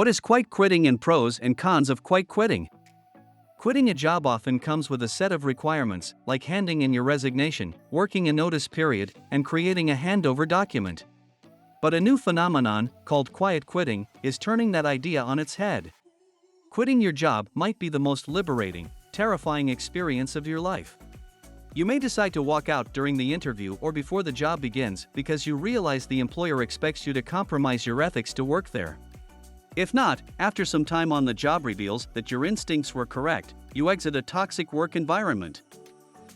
What is quite quitting and pros and cons of quite quitting? Quitting a job often comes with a set of requirements, like handing in your resignation, working a notice period, and creating a handover document. But a new phenomenon, called quiet quitting, is turning that idea on its head. Quitting your job might be the most liberating, terrifying experience of your life. You may decide to walk out during the interview or before the job begins because you realize the employer expects you to compromise your ethics to work there. If not, after some time on the job reveals that your instincts were correct, you exit a toxic work environment.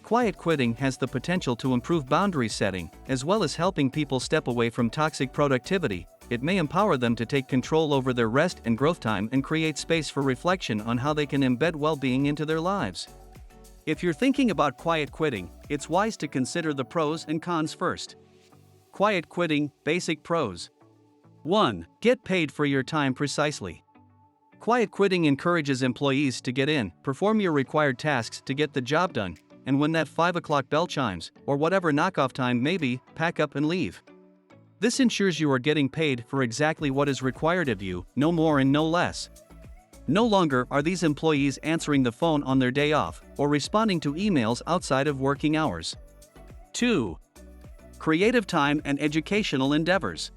Quiet quitting has the potential to improve boundary setting, as well as helping people step away from toxic productivity. It may empower them to take control over their rest and growth time and create space for reflection on how they can embed well-being into their lives. If you're thinking about quiet quitting, it's wise to consider the pros and cons first. Quiet quitting, basic pros. 1. Get paid for your time precisely. Quiet quitting encourages employees to get in, perform your required tasks to get the job done, and when that 5 o'clock bell chimes, or whatever knockoff time may be, pack up and leave. This ensures you are getting paid for exactly what is required of you, no more and no less. No longer are these employees answering the phone on their day off, or responding to emails outside of working hours. 2. Creative time and educational endeavors.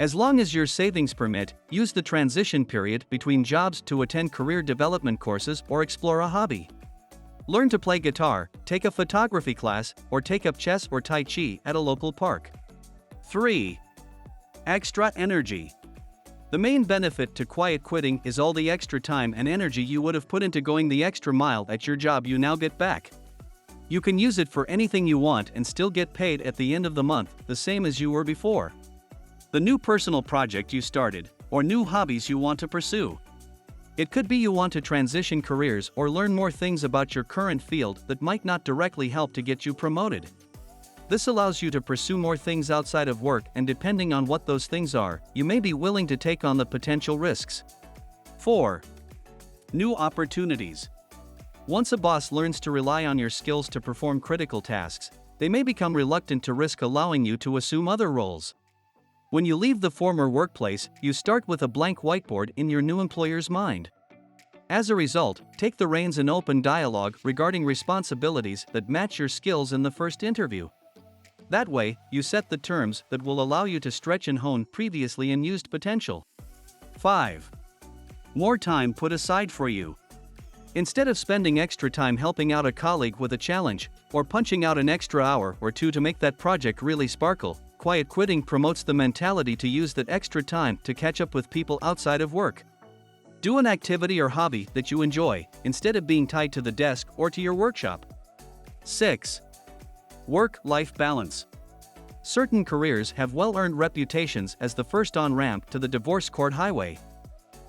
As long as your savings permit, use the transition period between jobs to attend career development courses or explore a hobby. Learn to play guitar, take a photography class, or take up chess or tai chi at a local park. 3. Extra energy. The main benefit to quiet quitting is all the extra time and energy you would have put into going the extra mile at your job you now get back. You can use it for anything you want and still get paid at the end of the month, the same as you were before. The new personal project you started, or new hobbies you want to pursue. It could be you want to transition careers or learn more things about your current field that might not directly help to get you promoted. This allows you to pursue more things outside of work, and depending on what those things are, you may be willing to take on the potential risks. 4. New opportunities. Once a boss learns to rely on your skills to perform critical tasks, they may become reluctant to risk allowing you to assume other roles. When you leave the former workplace, you start with a blank whiteboard in your new employer's mind. As a result, take the reins and open dialogue regarding responsibilities that match your skills in the first interview. That way, you set the terms that will allow you to stretch and hone previously unused potential. 5. More time put aside for you. Instead of spending extra time helping out a colleague with a challenge, or punching out an extra hour or two to make that project really sparkle, quiet quitting promotes the mentality to use that extra time to catch up with people outside of work. Do an activity or hobby that you enjoy, instead of being tied to the desk or to your workshop. 6. Work-life balance. Certain careers have well-earned reputations as the first on-ramp to the divorce court highway.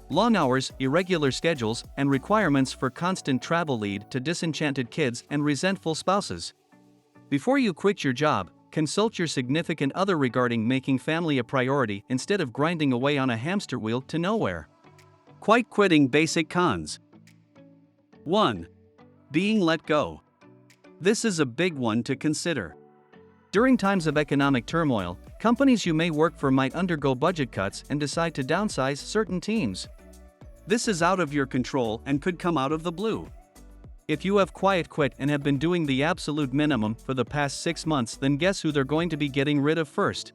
Long hours, irregular schedules, and requirements for constant travel lead to disenchanted kids and resentful spouses. Before you quit your job, consult your significant other regarding making family a priority instead of grinding away on a hamster wheel to nowhere. Quiet quitting basic cons. 1. Being let go. This is a big one to consider. During times of economic turmoil, companies you may work for might undergo budget cuts and decide to downsize certain teams. This is out of your control and could come out of the blue. If you have quiet quit and have been doing the absolute minimum for the past 6 months, then guess who they're going to be getting rid of first?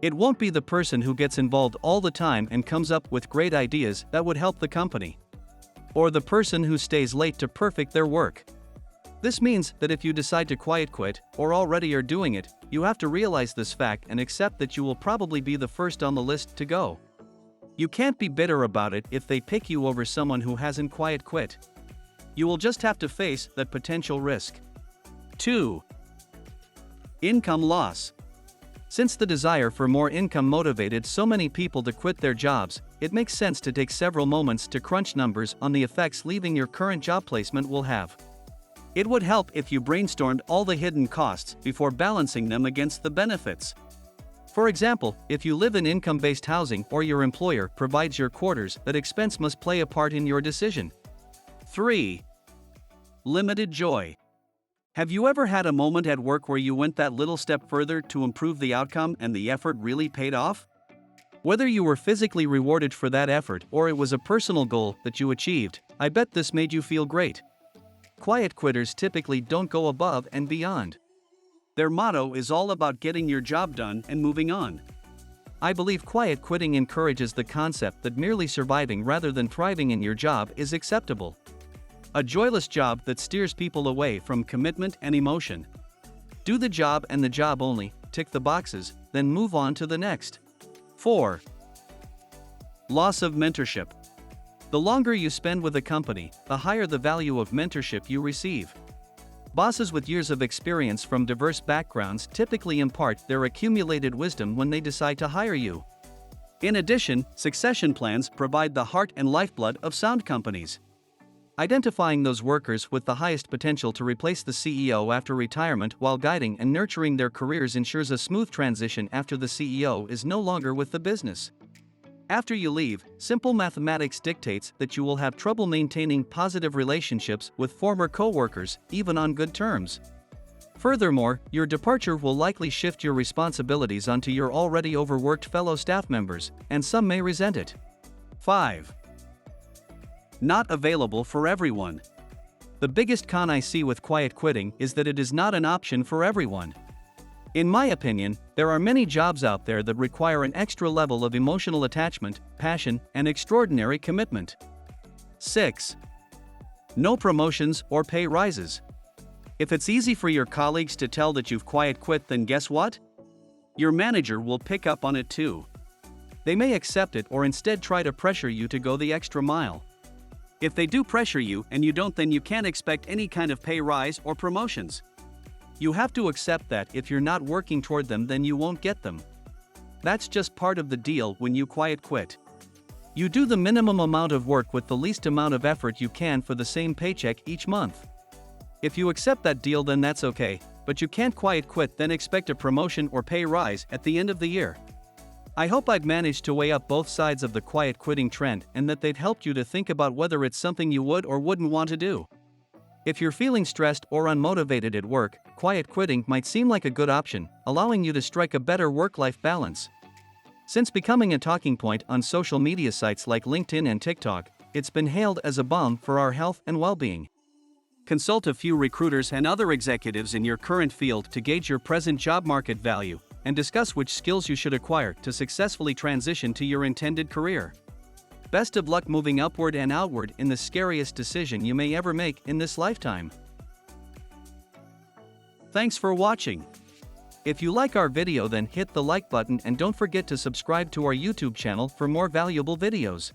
It won't be the person who gets involved all the time and comes up with great ideas that would help the company. Or the person who stays late to perfect their work. This means that if you decide to quiet quit, or already are doing it, you have to realize this fact and accept that you will probably be the first on the list to go. You can't be bitter about it if they pick you over someone who hasn't quiet quit. You will just have to face that potential risk. 2. Income loss. Since the desire for more income motivated so many people to quit their jobs, it makes sense to take several moments to crunch numbers on the effects leaving your current job placement will have. It would help if you brainstormed all the hidden costs before balancing them against the benefits. For example, if you live in income-based housing or your employer provides your quarters, that expense must play a part in your decision. 3. Limited joy. Have you ever had a moment at work where you went that little step further to improve the outcome and the effort really paid off? Whether you were physically rewarded for that effort or it was a personal goal that you achieved, I bet this made you feel great. Quiet quitters typically don't go above and beyond. Their motto is all about getting your job done and moving on. I believe quiet quitting encourages the concept that merely surviving rather than thriving in your job is acceptable. A joyless job that steers people away from commitment and emotion. Do the job and the job only, tick the boxes, then move on to the next. 4. Loss of mentorship. The longer you spend with a company, the higher the value of mentorship you receive. Bosses with years of experience from diverse backgrounds typically impart their accumulated wisdom when they decide to hire you. In addition, succession plans provide the heart and lifeblood of sound companies. Identifying those workers with the highest potential to replace the CEO after retirement while guiding and nurturing their careers ensures a smooth transition after the CEO is no longer with the business. After you leave, simple mathematics dictates that you will have trouble maintaining positive relationships with former co-workers, even on good terms. Furthermore, your departure will likely shift your responsibilities onto your already overworked fellow staff members, and some may resent it. 5. Not available for everyone. The biggest con I see with quiet quitting is that it is not an option for everyone. In my opinion, there are many jobs out there that require an extra level of emotional attachment, passion, and extraordinary commitment. 6. No promotions or pay rises. If it's easy for your colleagues to tell that you've quiet quit, then guess what? Your manager will pick up on it too. They may accept it or instead try to pressure you to go the extra mile. If they do pressure you and you don't, then you can't expect any kind of pay rise or promotions. You have to accept that if you're not working toward them, then you won't get them. That's just part of the deal when you quiet quit. You do the minimum amount of work with the least amount of effort you can for the same paycheck each month. If you accept that deal, then that's okay, but you can't quiet quit then expect a promotion or pay rise at the end of the year. I hope I've managed to weigh up both sides of the quiet quitting trend and that they've helped you to think about whether it's something you would or wouldn't want to do. If you're feeling stressed or unmotivated at work, quiet quitting might seem like a good option, allowing you to strike a better work-life balance. Since becoming a talking point on social media sites like LinkedIn and TikTok, it's been hailed as a balm for our health and well-being. Consult a few recruiters and other executives in your current field to gauge your present job market value and discuss which skills you should acquire to successfully transition to your intended career. Best of luck moving upward and outward in the scariest decision you may ever make in this lifetime. Thanks for watching. If you like our video, then hit the like button and don't forget to subscribe to our YouTube channel for more valuable videos.